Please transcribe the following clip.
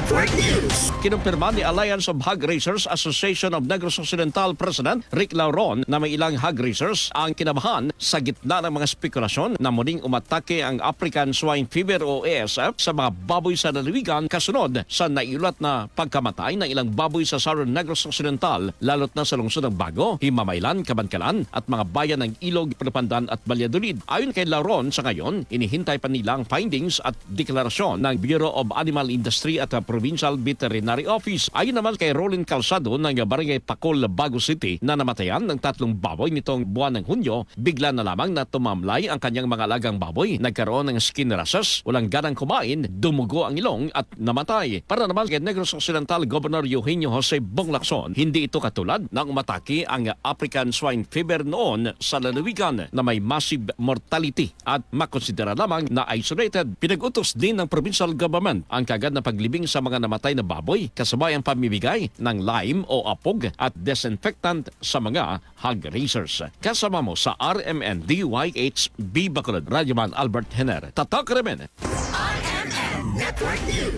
Network News. Kinumpirma ni Alliance of Hog Raisers Association of Negros Occidental President Rick Lauron na may ilang hog raisers ang kinabahan sa gitna ng mga spekulasyon na muling umatake ang African Swine Fever o ASF sa mga baboy sa lalawigan kasunod sa naiulat na pagkamatay ng ilang baboy sa Southern Negros Occidental lalot na sa lungsod ng Bago, Himamaylan, Kabankalan at mga bayan ng Ilog, Panapandan at Valladolid. Ayon kay Lauron, sa ngayon, inihintay pa nila ang findings at deklarasyon ng Bureau of Animal Industry at Provincial Veterinary Office. Ayon naman kay Roland Calzado ng Barangay Pacol, Bago City na namatayan ng 3 baboy nitong buwan ng Hunyo, bigla na lamang na tumamlay ang kanyang mga alagang baboy. Nagkaroon ng skin rashes, walang ganang kumain, dumugo ang ilong at namatay. Para naman kay Negros Occidental Governor Eugenio Jose Bonglacson, hindi ito katulad ng umatake ang African Swine Fever noon sa lalawigan na may massive mortality at makonsidera lamang na isolated. Pinag-utos din ng provincial government ang kagad na paglibing sa mga namatay na baboy kasabay ang pamimigay ng lime o apog at disinfectant sa mga hog raisers. Kasama mo sa RMN DYHB Bacolod, Radyoman Albert Hener. Tatak Remen. RMN Network News.